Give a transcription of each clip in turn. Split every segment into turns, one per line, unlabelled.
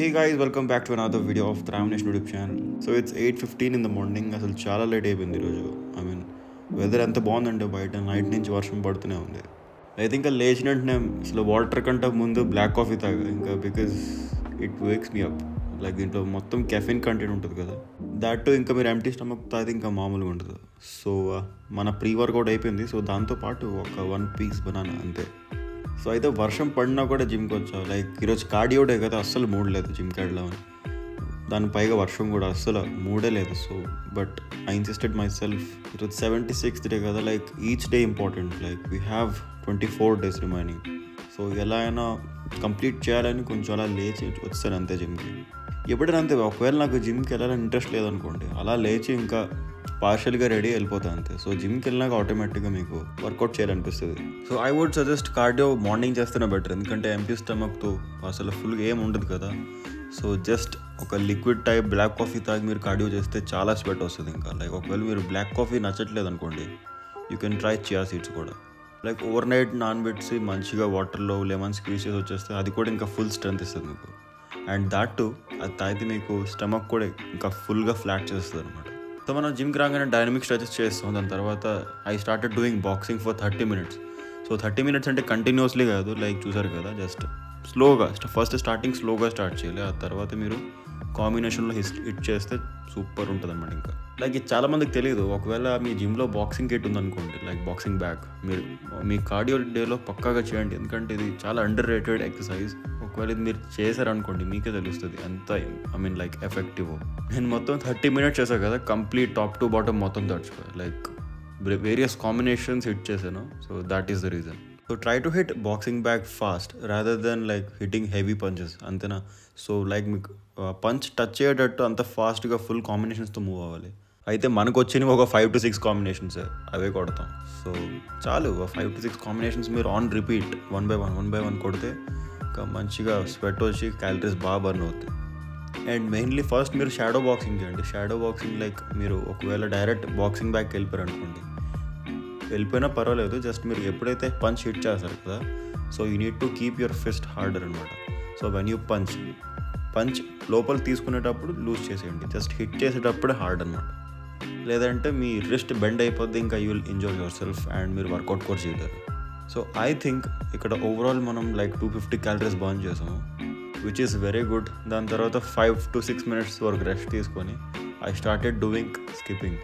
Hey guys, welcome back to another video of the Ramesh YouTube channel. So it's 8:15 in the morning. అసలు చాలా late అయిపోయింది ఈరోజు. Weather ఎంత బాగుందంటే బయట నైట్ నుంచి వర్షం పడుతూనే ఉంది. అయితే ఇంకా లేచిన వెంటనే అసలు వాటర్ కంటే ముందు బ్లాక్ కాఫీ తాగా ఇంకా because it wakes me up. Like దీంట్లో మొత్తం కెఫిన్ కంటెంట్ ఉంటుంది కదా, దాట్ ఇంకా మీరు ఎంటీ స్టమక్ తాగితే ఇంకా మామూలుగా ఉంటుంది. సో మన ప్రీ వర్కౌట్ అయిపోయింది. సో దాంతోపాటు ఒక 1 piece బనానా అంతే. సో అయితే వర్షం పడినా కూడా జిమ్కి వచ్చావు. లైక్ ఈరోజు కార్డియో డే కదా, అస్సలు మూడ్ లేదు జిమ్కి వెళ్ళామని. దాని పైగా వర్షం కూడా అస్సలు మూడే లేదు. So but I insisted my self. ఈరోజు 76th డే కదా, like each day important. Like we have 24 days remaining. So ఎలా అయినా కంప్లీట్ చేయాలని కొంచెం అలా లేచి వచ్చాను అంతే జిమ్కి. ఎప్పుడైనా అంతే, ఒకవేళ నాకు జిమ్కి వెళ్ళాలని ఇంట్రెస్ట్ లేదనుకోండి, అలా లేచి ఇంకా పార్షియల్గా రెడీ వెళ్ళిపోతాను అంతే. సో జిమ్కి వెళ్ళినాక ఆటోమేటిక్గా మీకు వర్కౌట్ చేయాలనిపిస్తుంది. So I would suggest cardio morning చేస్తేనే బెటర్, ఎందుకంటే ఎంటీ స్టమక్తో అసలు ఫుల్గా ఏం ఉండదు కదా. సో జస్ట్ ఒక లిక్విడ్ టైప్ బ్లాక్ కాఫీ తాగి మీరు కార్డియో చేస్తే చాలా స్వెట్ వస్తుంది. ఇంకా లైక్ ఒకవేళ మీరు బ్లాక్ కాఫీ నచ్చట్లేదు అనుకోండి, you can try chia seeds కూడా. లైక్ ఓవర్ నైట్ నానబెట్టి మంచిగా వాటర్లో లెమన్ స్క్వీజ్ చేసి వచ్చేస్తే అది కూడా ఇంకా ఫుల్ స్ట్రెంత్ ఇస్తుంది మీకు. అండ్ దాట్ టు అది తాగితే మీకు స్టమక్ కూడా ఇంకా ఫుల్గా ఫ్లాట్ చేస్తుంది అనమాట. సో మనం జిమ్కి రాగానే డైనమిక్ స్ట్రెచెస్ చేస్తాం. దాని తర్వాత I started doing boxing for 30 minutes. So 30 minutes అంటే కంటిన్యూస్లీ కాదు, లైక్ చూసారు కదా, జస్ట్ స్లోగా ఫస్ట్ స్టార్టింగ్ స్లోగా స్టార్ట్ చేయాలి. ఆ తర్వాత మీరు కాంబినేషన్లో హిట్ చేస్తే సూపర్ ఉంటుంది అనమాట. ఇంకా లైక్ ఇది చాలామందికి తెలియదు. ఒకవేళ మీ జిమ్లో బాక్సింగ్ కిట్ ఉందనుకోండి, లైక్ బాక్సింగ్ బ్యాగ్, మీరు మీ కార్డియో డేలో పక్కాగా చేయండి, ఎందుకంటే ఇది చాలా అండర్ రేటెడ్ ఎక్సర్సైజ్. ఒకవేళ ఇది మీరు చేశారనుకోండి మీకే తెలుస్తుంది ఎంత లైక్ ఎఫెక్టివ్. నేను మొత్తం 30 minutes చేశాను కదా, కంప్లీట్ టాప్ టు బాటమ్ మొత్తం తడుచుకోవాలి. లైక్ వేరియస్ కాంబినేషన్స్ హిట్ చేశాను. So that is the reason. So try to hit boxing bag fast rather than like hitting heavy punches, అంతేనా. సో లైక్ మీకు punch touch అయ్యేటట్టు అంత ఫాస్ట్గా full కాంబినేషన్స్తో move అవ్వాలి. అయితే మనకు వచ్చినవి ఒక 5 to 6 combinations అవే కొడతాం. సో చాలు 5 to 6 combinations మీరు ఆన్ రిపీట్ 1 by 1 కొడితే ఇంకా మంచిగా స్వెట్ వచ్చి క్యాలరీస్ బాగా బర్న్ అవుతాయి. అండ్ మెయిన్లీ ఫస్ట్ మీరు షాడో బాక్సింగ్ చేయండి. షాడో బాక్సింగ్ లైక్ మీరు ఒకవేళ డైరెక్ట్ బాక్సింగ్ బ్యాగ్కి వెళ్ళిపోయారు అనుకోండి, వెళ్ళిపోయినా పర్వాలేదు, జస్ట్ మీరు ఎప్పుడైతే పంచ్ హిట్ చేస్తారు కదా, so you need to keep your fist harder అనమాట. సో వెన్ యూ పంచ్ లోపల తీసుకునేటప్పుడు లూజ్ చేసేయండి, జస్ట్ హిట్ చేసేటప్పుడు హార్డ్ అనమాట. లేదంటే మీ రిస్ట్ బెండ్ అయిపోద్ది, ఇంకా you will enjoy your self and మీరు వర్కౌట్ కూడా చేయలేరు. సో ఐ థింక్ ఇక్కడ ఓవరాల్ మనం లైక్ 250 calories బర్న్ చేసాము, విచ్ ఈస్ వెరీ గుడ్. దాని తర్వాత 5 to 6 minutes వరకు రెస్ట్ తీసుకొని I started doing skipping.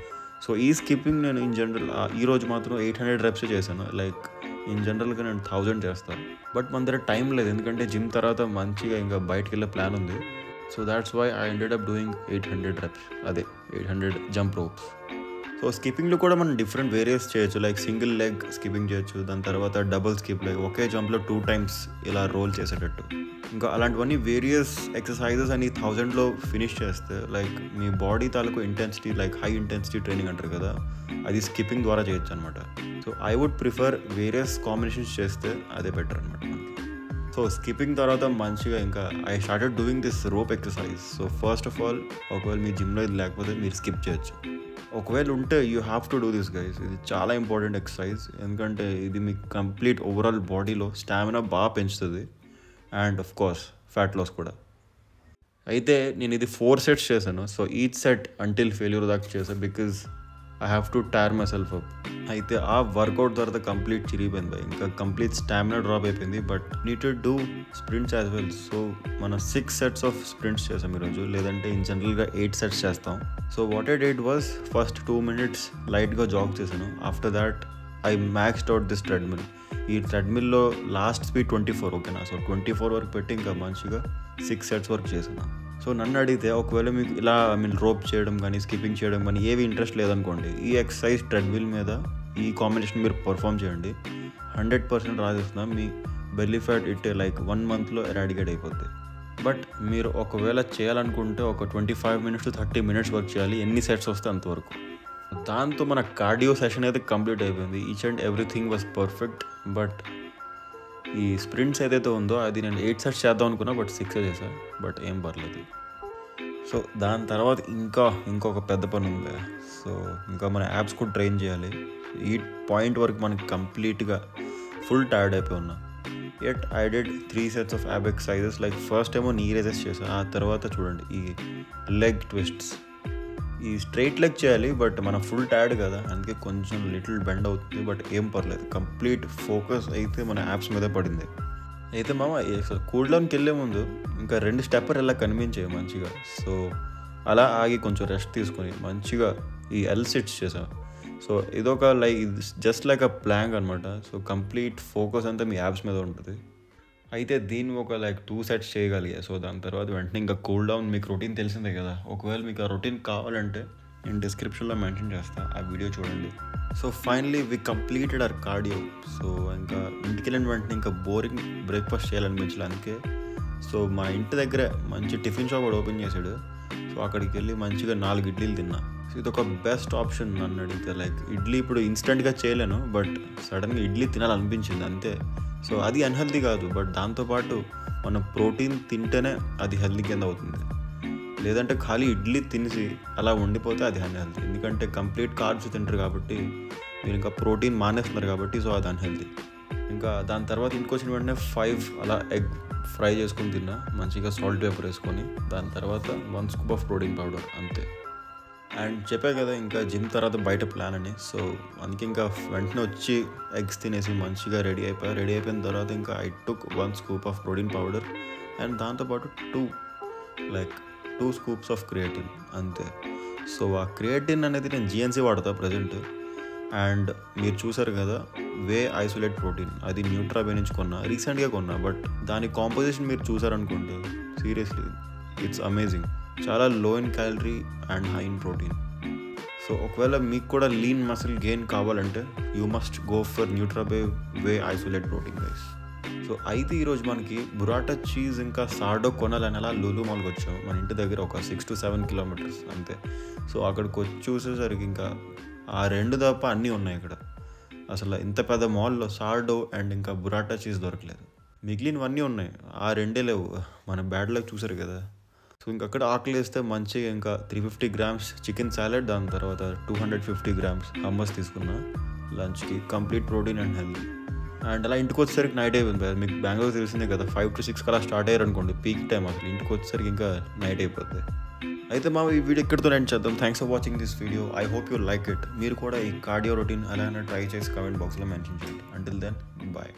So ఈ స్కిప్పింగ్ నేను ఇన్ జనరల్ ఈరోజు మాత్రం 800 reps చేశాను. లైక్ ఇన్ జనరల్గా నేను 1000 చేస్తాను, బట్ మన దగ్గర టైం లేదు, ఎందుకంటే జిమ్ తర్వాత మంచిగా ఇంకా బయటకు వెళ్ళే ప్లాన్ ఉంది. So that's why I ended up doing 800 reps, అదే 800 jump ropes. సో స్కిప్పింగ్లో కూడా మనం డిఫరెంట్ వేరియస్ చేయొచ్చు, లైక్ సింగిల్ లెగ్ స్కిప్పింగ్ చేయొచ్చు, దాని తర్వాత డబుల్ స్కిప్, లైక్ ఒకే జంప్లో 2 times ఇలా రోల్ చేసేటట్టు. ఇంకా అలాంటివన్నీ వేరియస్ ఎక్సర్సైజెస్ అని 1000లో ఫినిష్ చేస్తే లైక్ మీ బాడీ తాలూకు intensity, like high intensity training అంటారు కదా, అది స్కిప్పింగ్ ద్వారా చేయొచ్చు అనమాట. So I would prefer various combinations చేస్తే అదే బెటర్ అనమాట మనకి. సో స్కిప్పింగ్ తర్వాత మంచిగా ఇంకా I started doing this rope exercise. So first of all ఒకవేళ మీ జిమ్లో ఇది లేకపోతే మీరు స్కిప్ చేయొచ్చు. ఒకవేళ ఉంటే you have to do this guys. ఇది చాలా ఇంపార్టెంట్ ఎక్సర్సైజ్, ఎందుకంటే ఇది మీకు కంప్లీట్ ఓవరాల్ బాడీలో స్టామినా బాగా పెంచుతుంది and of course fat loss కూడా. అయితే నేను ఇది 4 sets చేశాను. So each set until failure దాకా చేశాను, because I have to tire myself up. అయితే ఆ వర్కౌట్ తర్వాత కంప్లీట్ చిరిగిపోయింది, ఇంకా కంప్లీట్ స్టామినా డ్రాప్ అయిపోయింది. But need to do sprints as well. So మనం 6 sets ఆఫ్ స్ప్రింట్స్ చేసాం ఈరోజు, లేదంటే ఇన్ జనరల్గా 8 sets చేస్తాం. So what I did was first 2 minutes లైట్గా జాగ్ చేశాను. After that I maxed out this treadmill. ఈ ట్రెడ్మిల్లో లాస్ట్ స్పీడ్ 24, ఓకేనా. సో 24 వరకు పెట్టి ఇంకా మంచిగా 6 sets వరకు చేశాను. సో నన్ను అడిగితే ఒకవేళ మీకు ఇలా రోప్ చేయడం కానీ స్కిప్పింగ్ చేయడం కానీ ఏవి ఇంట్రెస్ట్ లేదనుకోండి, ఈ ఎక్సర్సైజ్ ట్రెడ్మిల్ మీద ఈ కాంబినేషన్ మీరు పర్ఫామ్ చేయండి, 100% రాజేస్తున్నా మీ బెల్లీ ఫ్యాట్ ఇట్టే లైక్ 1 monthలో ఎరాడికేట్ అయిపోద్ది. బట్ మీరు ఒకవేళ చేయాలనుకుంటే ఒక 25 minutes to 30 minutes వర్క్ చేయాలి, ఎన్ని సెట్స్ వస్తే అంతవరకు. దాంతో మన కార్డియో సెషన్ అయితే కంప్లీట్ అయిపోయింది. Each and everything was perfect. But ఈ స్ప్రింట్స్ ఏదైతే ఉందో అది నేను 8 sets చేద్దాం అనుకున్నా, బట్ 6 చేశాను, బట్ ఏం పర్లేదు. సో దాని తర్వాత ఇంకొక పెద్ద పని ఉంది. సో ఇంకా మన యాప్స్ కూడా ట్రైన్ చేయాలి. ఈ పాయింట్ వరకు మనకి కంప్లీట్గా ఫుల్ టైర్డ్ అయిపోయి ఉన్నా. Yet I did 3 sets of ab exercises. Like first ఏమో నీ రేజెస్ చేసా, ఆ తర్వాత చూడండి ఈ లెగ్ ట్విస్ట్స్. ఈ స్ట్రైట్ లెగ్ చేయాలి, బట్ మన ఫుల్ టైర్డ్ కదా, అందుకే కొంచెం లిటిల్ బెండ్ అవుతుంది, బట్ ఏం పర్లేదు. కంప్లీట్ ఫోకస్ అయితే మన యాప్స్ మీదే పడింది. అయితే మామ కూల్ డౌన్కి వెళ్ళే ముందు ఇంకా 2 స్టెప్పర్ ఇలా కనిపించాయి మంచిగా. సో అలా ఆగి కొంచెం రెస్ట్ తీసుకొని మంచిగా ఈ ఎల్ సిట్స్ చేసా. సో ఇదొక జస్ట్ లైక్ అ ప్లాంక్ అనమాట. సో కంప్లీట్ ఫోకస్ అంతా మీ యాప్స్ మీద ఉంటుంది. అయితే దీన్ని ఒక 2 సెట్స్ చేయగలిగా. సో దాని తర్వాత వెంటనే ఇంకా కూల్ డౌన్. మీకు రొటీన్ తెలిసిందే కదా, ఒకవేళ మీకు ఆ రొటీన్ కావాలంటే నేను డిస్క్రిప్షన్లో మెన్షన్ చేస్తాను, ఆ వీడియో చూడండి. So finally we completed our cardio. So ఇంకా ఇంటికి వెళ్ళిన వెంటనే ఇంకా బోరింగ్ బ్రేక్ఫాస్ట్ చేయాలనిపించలే, అందుకే సో మా ఇంటి దగ్గర మంచి టిఫిన్ షాప్ కూడా ఓపెన్ చేశాడు. సో అక్కడికి వెళ్ళి మంచిగా 4 ఇడ్లీలు తిన్నా. సో ఇది ఒక బెస్ట్ ఆప్షన్ నన్ను అడిగితే. ఇడ్లీ ఇప్పుడు ఇన్స్టెంట్గా చేయలేను, బట్ సడన్గా ఇడ్లీ తినాలనిపించింది అంతే. సో అది అన్హెల్దీ కాదు, బట్ దాంతోపాటు మనం ప్రోటీన్ తింటేనే అది హెల్దీ కింద అవుతుంది. లేదంటే ఖాళీ ఇడ్లీ తినేసి అలా ఉండిపోతే అది అన్హెల్దీ. ఎందుకంటే కంప్లీట్ కార్బ్స్ తింటారు కాబట్టి, మీరు ఇంకా ప్రోటీన్ మానేస్తున్నారు కాబట్టి, సో అది అన్హెల్దీ. ఇంకా దాని తర్వాత ఇంటికి వచ్చిన వెంటనే 5 అలా ఎగ్ ఫ్రై చేసుకొని తిన్నా, మంచిగా సాల్ట్ పేపర్ వేసుకొని. దాని తర్వాత 1 స్కూప్ ఆఫ్ ప్రోటీన్ పౌడర్, అంతే. అండ్ చెప్పా కదా ఇంకా జిమ్ తర్వాత బయట ప్లాన్ అని. సో అందుకే ఇంకా వెంటనే వచ్చి ఎగ్స్ తినేసి మంచిగా రెడీ అయిపోయిన తర్వాత ఇంకా I took 1 scoop of protein powder and దాంతోపాటు 2 స్కూప్స్ ఆఫ్ క్రియేటిన్, అంతే. సో ఆ క్రియేటిన్ అనేది నేను జిఎన్సీ వాడతా ప్రజెంట్. అండ్ మీరు చూసారు కదా వే ఐసోలేట్ ప్రోటీన్, అది న్యూట్రాబే నుంచి రీసెంట్గా కొన్నా. బట్ దాని కాంపోజిషన్ మీరు చూసారనుకోండి, సీరియస్లీ ఇట్స్ అమేజింగ్. చాలా low in calorie and high in protein. So ఒకవేళ మీకు కూడా లీన్ మసిల్ గెయిన్ కావాలంటే you must go for Nutrabay whey isolate protein guys. So అయితే ఈరోజు మనకి బురాటా చీజ్ ఇంకా సార్డో కొనాలని అలా లులు మాల్కి వచ్చాం. మన ఇంటి దగ్గర ఒక 6 to 7 kilometers అంతే. సో అక్కడికి వచ్చి చూసేసరికి ఇంకా ఆ 2 తప్ప అన్నీ ఉన్నాయి ఇక్కడ. అసలు ఇంత పెద్ద మాల్లో సార్డో అండ్ ఇంకా బురాటా చీజ్ దొరకలేదు. మిగిలినవన్నీ ఉన్నాయి, ఆ 2 లేవు. మన బ్యాడ్ లక్ చూసారు కదా. సో ఇంకక్కడ ఆకలి వేస్తే మంచిగా ఇంకా 350 grams చికెన్ సాలెడ్, దాని తర్వాత 250 grams హమ్మస్ తీసుకున్నా లంచ్కి. Complete protein and healthy. And అలా ఇంటికి వచ్చేసరికి నైట్ అయిపోయింది. మీకు బెంగళూరు తెలిసిందే కదా, 5 to 6 అలా స్టార్ట్ అయ్యారు అనుకోండి, పీక్ టైం. అసలు ఇంటికి వచ్చేసరికి ఇంకా నైట్ అయిపోతుంది. అయితే మా ఈ వీడియో ఇక్కడితో ఎండ్ చేద్దాం. Thanks for watching this video. I hope you like it. మీరు కూడా ఈ కార్డియో రొటీన్ అలా ట్రై చేసి కామెంట్ బాక్స్లో మెన్షన్ చేయండి. Until then bye.